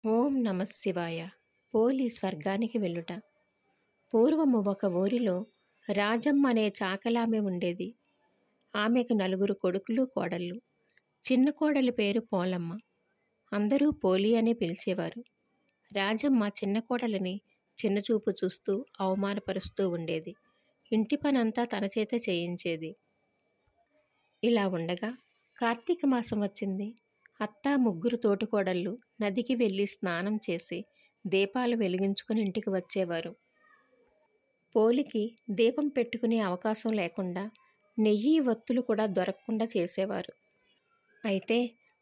ఓం నమః శివాయ. పోలి స్వర్గానికి వెళ్ళుట. పూర్వము ఒక ఊరిలో రాజమ్మ అనే చాకలామె ఉండేది. ఆమెకు నలుగురు కొడుకులు కోడళ్ళు. చిన్న కోడలి పేరు పోలమ్మ. అందరూ పోలి అని పిలిచేవారు. రాజమ్మ చిన్న కోడలిని చిన్నచూపు చూస్తూ అవమానపరుస్తూ ఉండేది. ఇంటి పనంతా తన చేతే చేయించేది. ఇలా ఉండగా కార్తీక మాసం వచ్చింది. అత్త ముగ్గురు తోటికోడళ్ళు నదికి వెళ్ళి స్నానం చేసి దీపాలు వెలిగించుకుని ఇంటికి వచ్చేవారు. పోలికి దీపం పెట్టుకునే అవకాశం లేకుండా నెయ్యి ఒత్తులు కూడా దొరకకుండా చేసేవారు. అయితే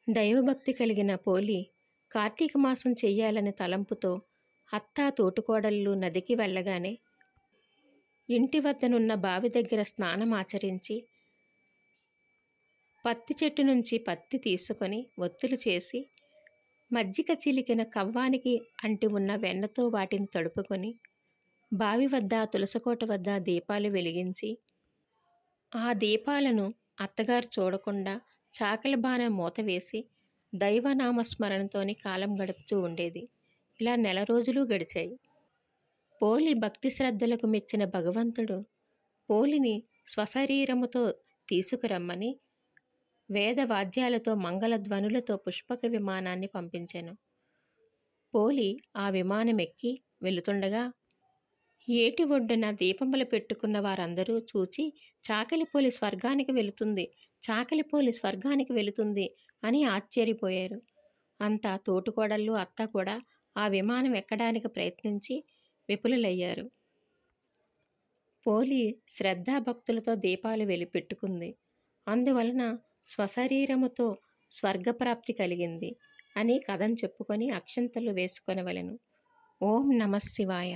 దైవభక్తి కలిగిన పోలి కార్తీక మాసం చెయ్యాలనే తలంపుతో అత్త తోటికోడళ్ళు నదికి వెళ్ళగానే ఇంటి వద్దనున్న బావి దగ్గర స్నానం ఆచరించి పత్తి చెట్టు నుంచి పత్తి తీసుకొని ఒత్తులు చేసి మజ్జిగ చిలికిన కవ్వానికి అంటి ఉన్న వెన్నతో వాటిని తడుపుకొని బావి వద్ద తులసికోట వద్ద దీపాలు వెలిగించి ఆ దీపాలను అత్తగారు చూడకుండా చాకలి బాణ మూత వేసి దైవనామస్మరణతోని కాలం గడుపుతూ ఉండేది. ఇలా నెల రోజులు గడిచాయి. పోలి భక్తి శ్రద్ధలకు మెచ్చిన భగవంతుడు పోలిని స్వశరీరముతో తీసుకురమ్మని వేదవాద్యాలతో మంగళధ్వనులతో పుష్పక విమానాన్ని పంపించెను. పోలి ఆ విమానమెక్కి వెళుతుండగా ఏటి ఒడ్డున దీపములు పెట్టుకున్న వారందరూ చూచి చాకలిపోలి స్వర్గానికి వెళుతుంది, చాకలిపోలి స్వర్గానికి వెళుతుంది అని ఆశ్చర్యపోయారు. అంతా తోటికోడళ్ళు అత్త కూడా ఆ విమానం ఎక్కడానికి ప్రయత్నించి విఫలులయ్యారు. పోలి శ్రద్ధాభక్తులతో దీపాలు వెలిపెట్టుకుంది. అందువలన స్వశరీరముతో స్వర్గప్రాప్తి కలిగింది అని కథను చెప్పుకొని అక్షంతలు వేసుకొనవలెను. ఓం నమః శివాయ.